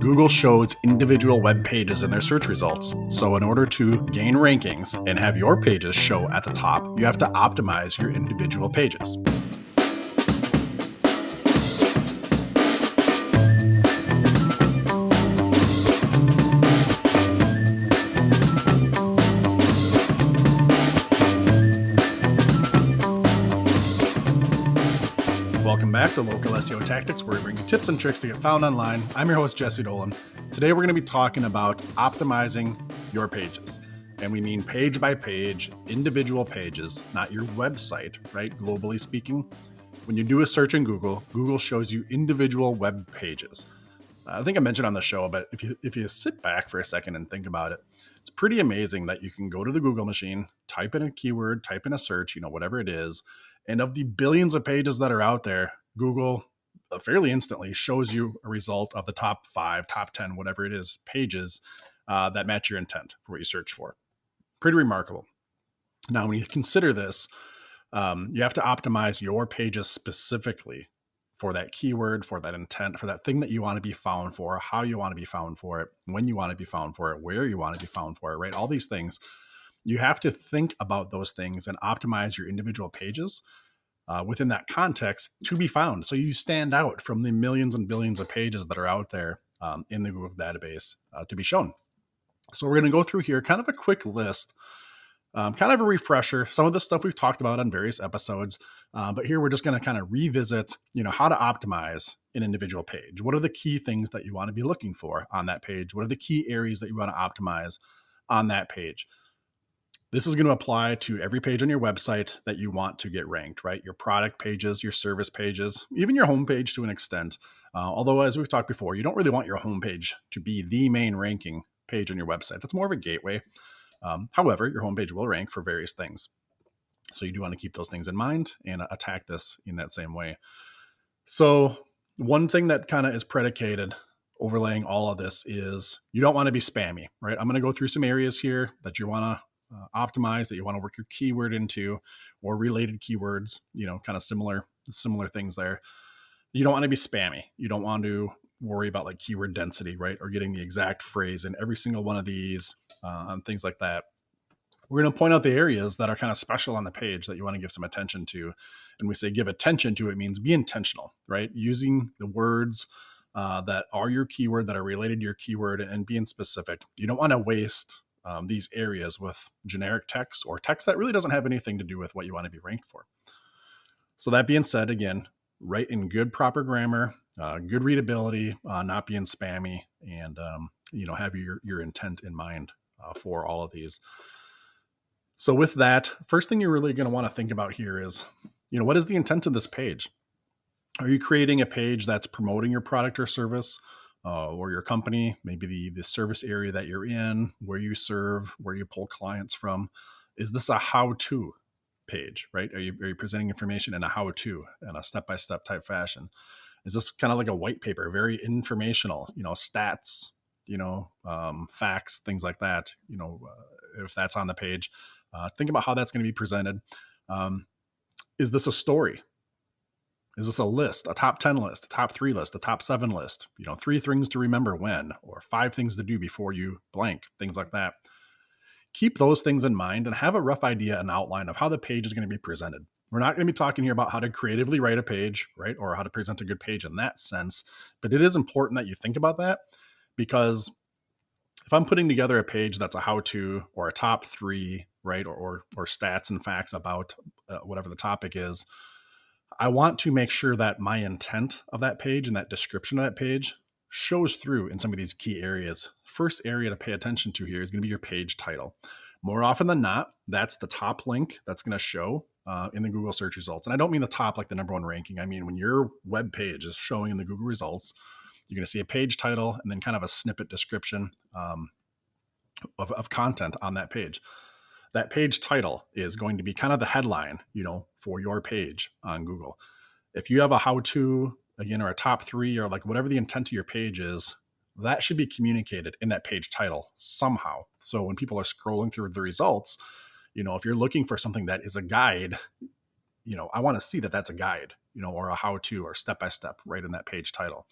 Google shows individual web pages in their search results. So in order to gain rankings and have your pages show at the top, you have to optimize your individual pages. Welcome back to Local SEO Tactics, where we bring you tips and tricks to get found online. I'm your host, Jesse Dolan. Today, we're going to be talking about optimizing your pages. And we mean page by page, individual pages, not your website, right? Globally speaking. When you do a search in Google, Google shows you individual web pages. I think I mentioned on the show, but if you sit back for a second and think about it, it's pretty amazing that you can go to the Google machine, type in a keyword, type in a search, whatever it is. And of the billions of pages that are out there, Google fairly instantly shows you a result of the top 5, top 10, whatever it is, pages that match your intent for what you search for. Pretty remarkable. Now, when you consider this, you have to optimize your pages specifically for that keyword, for that intent, for that thing that you want to be found for, how you want to be found for it, when you want to be found for it, where you want to be found for it, right? All these things. You have to think about those things and optimize your individual pages within that context to be found. So you stand out from the millions and billions of pages that are out there in the Google database to be shown. So we're going to go through here kind of a quick list, kind of a refresher. Some of the stuff we've talked about on various episodes, but here we're just going to kind of revisit, how to optimize an individual page. What are the key things that you want to be looking for on that page? What are the key areas that you want to optimize on that page? This is going to apply to every page on your website that you want to get ranked, right? Your product pages, your service pages, even your homepage to an extent. Although, as we've talked before, you don't really want your homepage to be the main ranking page on your website. That's more of a gateway. However, your homepage will rank for various things. So you do want to keep those things in mind and attack this in that same way. So one thing that kind of is predicated overlaying all of this is you don't want to be spammy, right? I'm going to go through some areas here that you want to optimize, that you want to work your keyword into, or related keywords, kind of similar things there. You don't want to be spammy. You don't want to worry about like keyword density, right? Or getting the exact phrase in every single one of these and things like that. We're going to point out the areas that are kind of special on the page that you want to give some attention to. And we say give attention to, it means be intentional, right? Using the words that are your keyword, that are related to your keyword, and being specific. You don't want to waste these areas with generic text or text that really doesn't have anything to do with what you want to be ranked for. So that being said, again, write in good, proper grammar, good readability, not being spammy, and have your intent in mind for all of these. So with that, first thing you're really going to want to think about here is, what is the intent of this page? Are you creating a page that's promoting your product or service? Or your company, maybe the service area that you're in, where you serve, where you pull clients from? Is this a how-to page, right? Are you presenting information in a how-to, in a step-by-step type fashion? Is this kind of like a white paper, very informational, stats, facts, things like that, if that's on the page? Think about how that's going to be presented. Is this a story? Is this a list, a top 10 list, a top 3 list, a top 7 list? 3 things to remember when, or 5 things to do before you blank, things like that. Keep those things in mind and have a rough idea and outline of how the page is going to be presented. We're not going to be talking here about how to creatively write a page, right? Or how to present a good page in that sense. But it is important that you think about that, because if I'm putting together a page that's a how-to or a top 3, right? Or stats and facts about whatever the topic is, I want to make sure that my intent of that page and that description of that page shows through in some of these key areas. First area to pay attention to here is going to be your page title. More often than not, that's the top link that's going to show in the Google search results. And I don't mean the top like the number 1 ranking. I mean, when your web page is showing in the Google results, you're going to see a page title and then kind of a snippet description of content on that page. That page title is going to be kind of the headline, for your page on Google. If you have a how-to, again, or a top 3, or like whatever the intent of your page is, that should be communicated in that page title somehow. So when people are scrolling through the results, if you're looking for something that is a guide, I want to see that that's a guide, or a how-to or step-by-step right in that page title.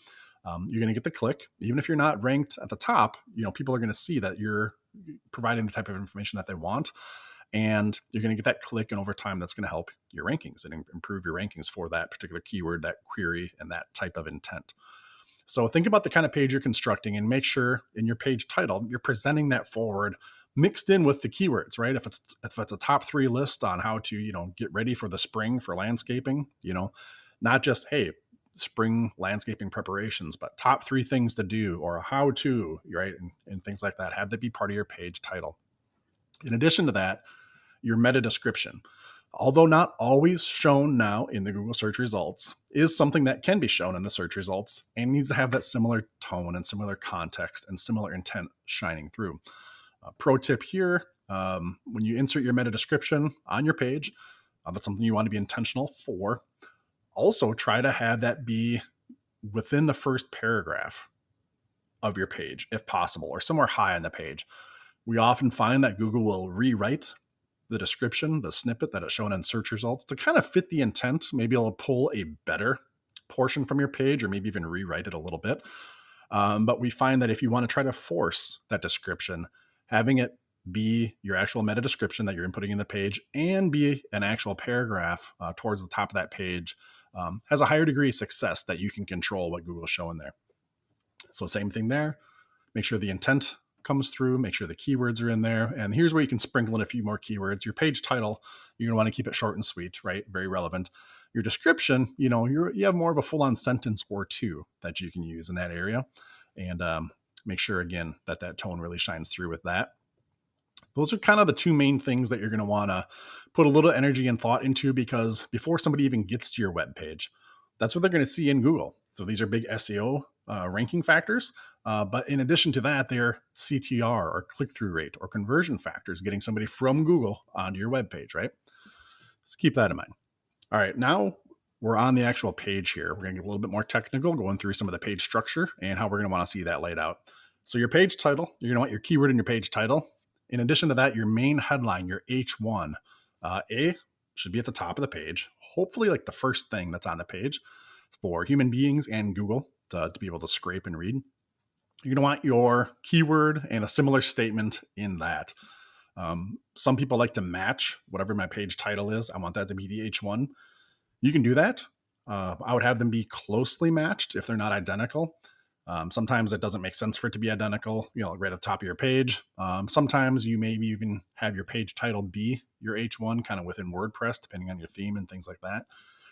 you're going to get the click. Even if you're not ranked at the top, people are going to see that you're providing the type of information that they want, and you're going to get that click. And over time, that's going to help your rankings and improve your rankings for that particular keyword, that query, and that type of intent. So think about the kind of page you're constructing and make sure in your page title, you're presenting that forward mixed in with the keywords, right? If it's a top 3 list on how to, get ready for the spring for landscaping, not just, hey, spring landscaping preparations, but top 3 things to do or a how to, right? And things like that, have that be part of your page title. In addition to that, your meta description, although not always shown now in the Google search results, is something that can be shown in the search results and needs to have that similar tone and similar context and similar intent shining through. Pro tip here, when you insert your meta description on your page, that's something you want to be intentional for. Also, try to have that be within the first paragraph of your page, if possible, or somewhere high on the page. We often find that Google will rewrite the description, the snippet that is shown in search results to kind of fit the intent. Maybe it'll pull a better portion from your page or maybe even rewrite it a little bit. But we find that if you want to try to force that description, having it be your actual meta description that you're inputting in the page and be an actual paragraph towards the top of that page has a higher degree of success that you can control what Google's showing there. So same thing there. Make sure the intent comes through, make sure the keywords are in there. And here's where you can sprinkle in a few more keywords. Your page title, you're going to want to keep it short and sweet, right? Very relevant. Your description, you have more of a full-on sentence or two that you can use in that area. And make sure, again, that tone really shines through with that. Those are kind of the 2 main things that you're going to want to put a little energy and thought into, because before somebody even gets to your web page, that's what they're going to see in Google. So these are big SEO ranking factors. But in addition to that, they're CTR or click-through rate or conversion factors, getting somebody from Google onto your web page, right? Just keep that in mind. All right, now we're on the actual page here. We're going to get a little bit more technical, going through some of the page structure and how we're going to want to see that laid out. So your page title, you're going to want your keyword in your page title. In addition to that, your main headline, your H1, A should be at the top of the page, hopefully like the first thing that's on the page for human beings and Google to be able to scrape and read. You're going to want your keyword and a similar statement in that. Some people like to match whatever my page title is. I want that to be the H1. You can do that. I would have them be closely matched if they're not identical. Sometimes it doesn't make sense for it to be identical, right at the top of your page. Sometimes you maybe even have your page title be your H1 kind of within WordPress, depending on your theme and things like that.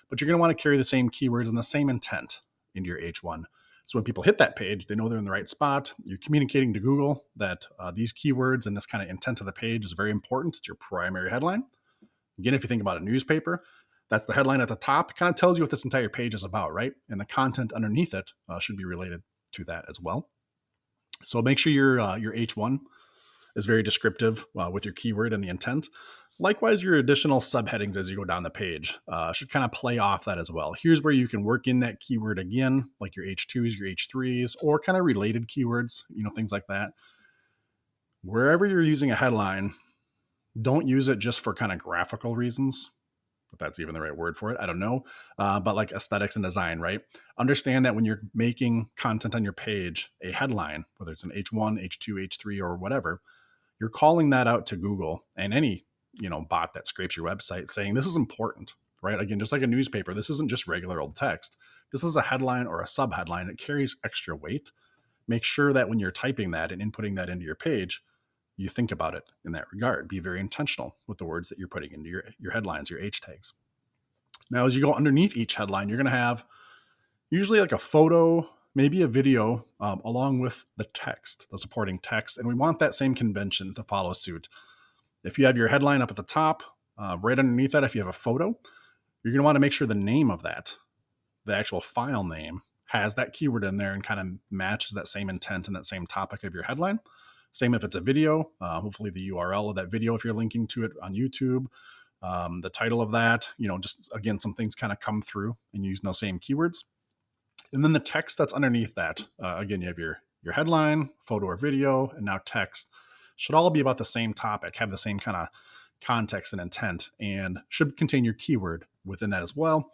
But you're going to want to carry the same keywords and the same intent into your H1. So when people hit that page, they know they're in the right spot. You're communicating to Google that these keywords and this kind of intent of the page is very important. It's your primary headline. Again, if you think about a newspaper, that's the headline at the top. It kind of tells you what this entire page is about, right? And the content underneath it should be related to that as well. So make sure your H1 is very descriptive with your keyword and the intent. Likewise, your additional subheadings as you go down the page should kind of play off that as well. Here's where you can work in that keyword again, like your H2s, your H3s, or kind of related keywords, things like that. Wherever you're using a headline, don't use it just for kind of graphical reasons, if that's even the right word for it, I don't know. But like aesthetics and design, right? Understand that when you're making content on your page, a headline, whether it's an H1, H2, H3, or whatever, you're calling that out to Google and any bot that scrapes your website, saying this is important, right? Again, just like a newspaper, this isn't just regular old text. This is a headline or a subheadline. It carries extra weight. Make sure that when you're typing that and inputting that into your page, you think about it in that regard. Be very intentional with the words that you're putting into your headlines, your H tags. Now, as you go underneath each headline, you're going to have usually like a photo, maybe a video, along with the text, the supporting text. And we want that same convention to follow suit. If you have your headline up at the top, right underneath that, if you have a photo, you're going to want to make sure the name of that, the actual file name, has that keyword in there and kind of matches that same intent and that same topic of your headline. Same if it's a video, hopefully the URL of that video if you're linking to it on YouTube, the title of that, just again, some things kind of come through and using those same keywords. And then the text that's underneath that, again, you have your headline, photo or video, and now text. Should all be about the same topic, have the same kind of context and intent, and should contain your keyword within that as well.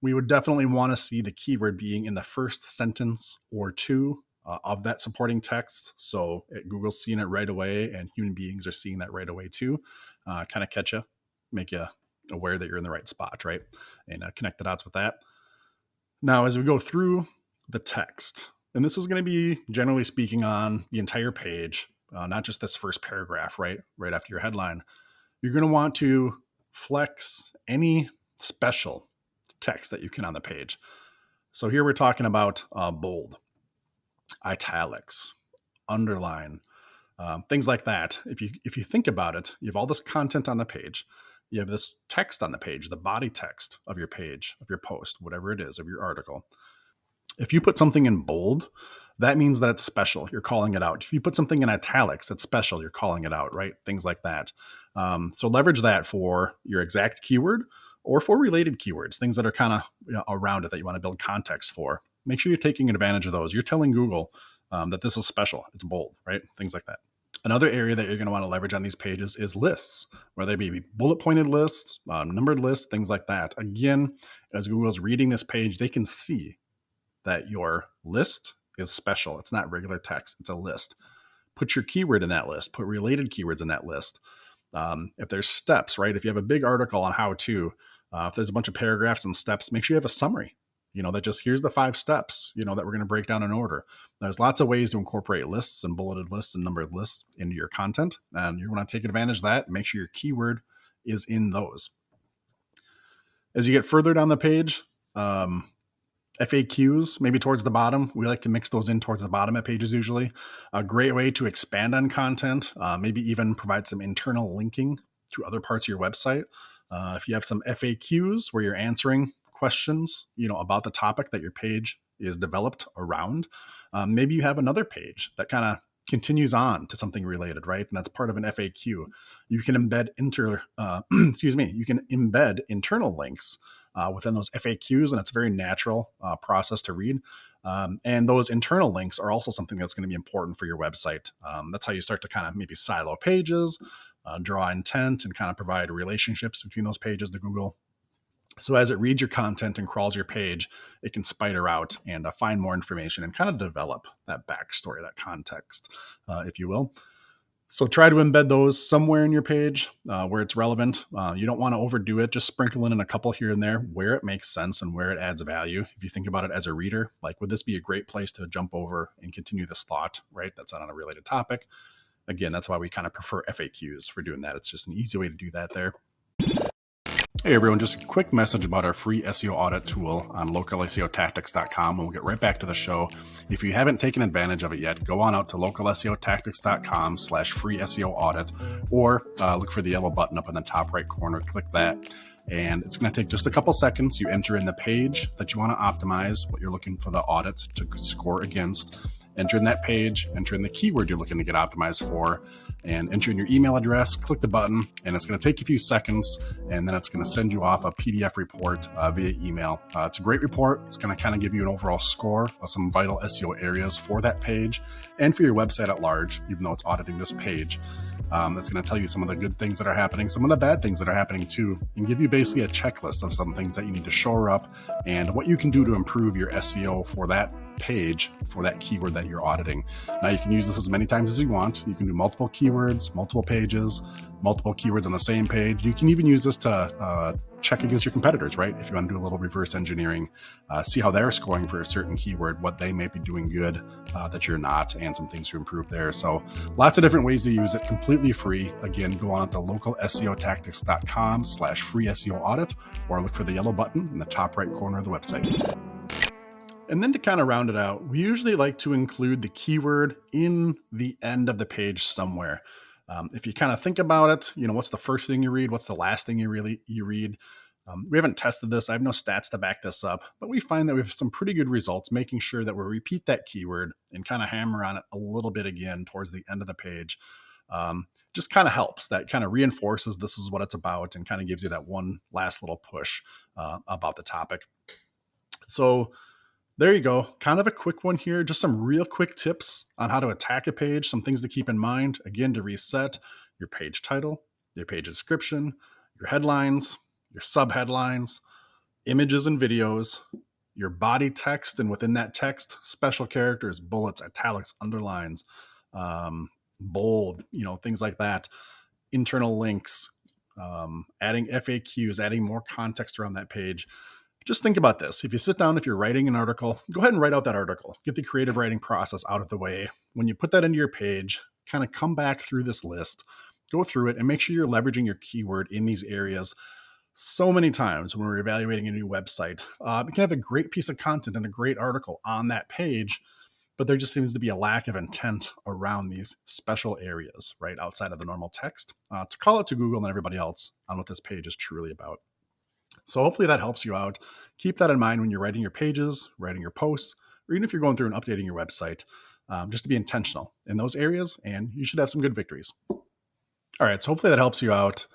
we would definitely want to see the keyword being in the first sentence or two of that supporting text. So Google's seeing it right away, and human beings are seeing that right away too. Kind of catch you, make you aware that you're in the right spot, right? And connect the dots with that. Now, as we go through the text, and this is going to be generally speaking on the entire page, not just this first paragraph, right after your headline, you're going to want to flex any special text that you can on the page. So here we're talking about bold, italics, underline, things like that. If you think about it, you have all this content on the page. You have this text on the page, the body text of your page, of your post, whatever it is, of your article. If you put something in bold, that means that it's special. You're calling it out. If you put something in italics, that's special. You're calling it out, right? Things like that. So leverage that for your exact keyword or for related keywords, things that are kind of around it that you want to build context for. Make sure you're taking advantage of those. You're telling Google that this is special. It's bold, right? Things like that. Another area that you're going to want to leverage on these pages is lists, whether they be bullet pointed lists, numbered lists, things like that. Again, as Google's reading this page, they can see that your list is special. It's not regular text. It's a list. Put your keyword in that list. Put related keywords in that list. If there's steps, right? If you have a big article on how to, if there's a bunch of paragraphs and steps, make sure you have a summary. That just here's the 5 steps, that we're going to break down in order. There's lots of ways to incorporate lists and bulleted lists and numbered lists into your content. And you want to take advantage of that. Make sure your keyword is in those. As you get further down the page, FAQs, maybe towards the bottom. We like to mix those in towards the bottom of pages usually. A great way to expand on content, maybe even provide some internal linking to other parts of your website. If you have some FAQs where you're answering questions, about the topic that your page is developed around, maybe you have another page that kind of continues on to something related, right? And that's part of an FAQ. You can embed you can embed internal links within those FAQs, and it's a very natural process to read. And those internal links are also something that's going to be important for your website. That's how you start to kind of maybe silo pages, draw intent, and kind of provide relationships between those pages to Google. So as it reads your content and crawls your page, it can spider out and find more information and kind of develop that backstory, that context, if you will. So try to embed those somewhere in your page where it's relevant. You don't want to overdo it. Just sprinkle in a couple here and there where it makes sense and where it adds value. If you think about it as a reader, like, would this be a great place to jump over and continue this thought, right? That's on a related topic. Again, that's why we kind of prefer FAQs for doing that. It's just an easy way to do that there. Hey everyone, just a quick message about our free SEO audit tool on localseotactics.com, and we'll get right back to the show. If you haven't taken advantage of it yet, go on out to localseotactics.com/free SEO audit, or look for the yellow button up in the top right corner, click that. And it's going to take just a couple seconds. You enter in the page that you want to optimize, what you're looking for the audit to score against. Enter in that page, enter in the keyword you're looking to get optimized for, and enter in your email address, click the button, and it's going to take you a few seconds, and then it's going to send you off a PDF report via email. It's a great report. It's going to kind of give you an overall score of some vital SEO areas for that page and for your website at large, even though it's auditing this page. That's going to tell you some of the good things that are happening, some of the bad things that are happening too, and give you basically a checklist of some things that you need to shore up and what you can do to improve your SEO for that page, for that keyword that you're auditing. Now you can use this as many times as you want. You can do multiple keywords, multiple pages, multiple keywords on the same page. You can even use this to check against your competitors, right? If you want to do a little reverse engineering, see how they're scoring for a certain keyword, what they may be doing good that you're not, and some things to improve there. So lots of different ways to use it, completely free. Again, go on to localseotactics.com/free SEO audit, or look for the yellow button in the top right corner of the website. And then to kind of round it out, we usually like to include the keyword in the end of the page somewhere. If you kind of think about it, what's the first thing you read? What's the last thing you read? We haven't tested this. I have no stats to back this up, but we find that we have some pretty good results, making sure that we repeat that keyword and kind of hammer on it a little bit again towards the end of the page. Just kind of helps. That kind of reinforces this is what it's about and kind of gives you that one last little push about the topic. So there you go. Kind of a quick one here. Just some real quick tips on how to attack a page, some things to keep in mind. Again, to reset your page title, your page description, your headlines, your subheadlines, images and videos, your body text, and within that text, special characters, bullets, italics, underlines, bold, things like that, internal links, adding FAQs, adding more context around that page. Just think about this. If you sit down, if you're writing an article, go ahead and write out that article. Get the creative writing process out of the way. When you put that into your page, kind of come back through this list, go through it, and make sure you're leveraging your keyword in these areas. So many times when we're evaluating a new website, we can have a great piece of content and a great article on that page, but there just seems to be a lack of intent around these special areas, right, outside of the normal text, to call out to Google and everybody else on what this page is truly about. So hopefully that helps you out. Keep that in mind when you're writing your pages, writing your posts, or even if you're going through and updating your website, just to be intentional in those areas, and you should have some good victories. All right, so hopefully that helps you out.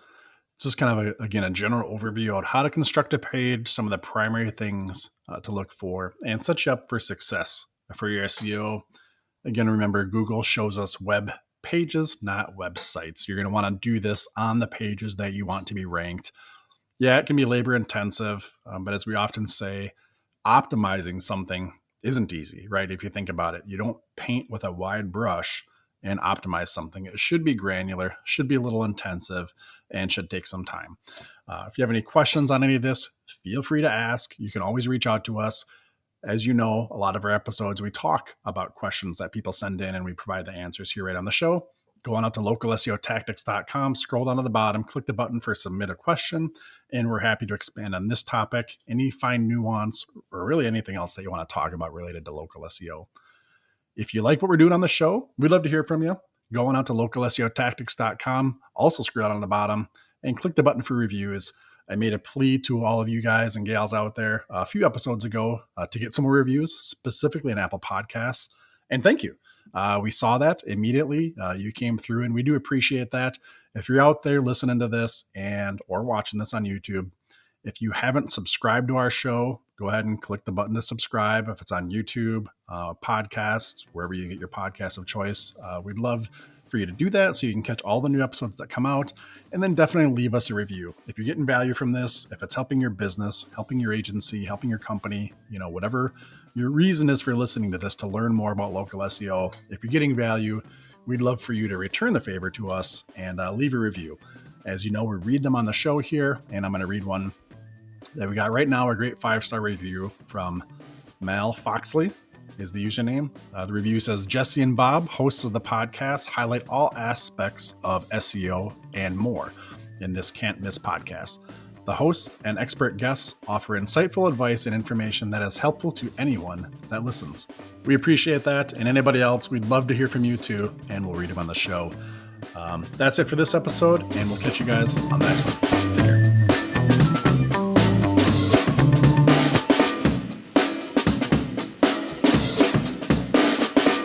Just kind of, a general overview on how to construct a page, some of the primary things to look for, and set you up for success for your SEO. Again, remember, Google shows us web pages, not websites. You're going to want to do this on the pages that you want to be ranked. Yeah, it can be labor intensive, but as we often say, optimizing something isn't easy, right? If you think about it, you don't paint with a wide brush and optimize something. It should be granular, should be a little intensive, and should take some time. If you have any questions on any of this, feel free to ask. You can always reach out to us. As you know, a lot of our episodes, we talk about questions that people send in and we provide the answers here right on the show. Go on out to localseotactics.com, scroll down to the bottom, click the button for submit a question, and we're happy to expand on this topic, any fine nuance, or really anything else that you want to talk about related to local SEO. If you like what we're doing on the show, we'd love to hear from you. Go on out to localseotactics.com, also scroll down on the bottom, and click the button for reviews. I made a plea to all of you guys and gals out there a few episodes ago to get some more reviews, specifically on Apple Podcasts, and thank you. We saw that immediately. You came through, and we do appreciate that. If you're out there listening to this or watching this on YouTube, if you haven't subscribed to our show, go ahead and click the button to subscribe. If it's on YouTube, podcasts, wherever you get your podcast of choice, we'd love for you to do that so you can catch all the new episodes that come out, and then definitely leave us a review. If you're getting value from this, if it's helping your business, helping your agency, helping your company, whatever your reason is for listening to this to learn more about local SEO, if you're getting value, we'd love for you to return the favor to us and leave a review. As you know, we read them on the show here, and I'm going to read one that we got right now, a great 5-star review from Mal Foxley is the username. The review says, Jesse and Bob, hosts of the podcast, highlight all aspects of SEO and more in this can't miss podcast. The hosts and expert guests offer insightful advice and information that is helpful to anyone that listens. We appreciate that, and anybody else, we'd love to hear from you too, and we'll read them on the show. That's it for this episode, and we'll catch you guys on the next one. Take care.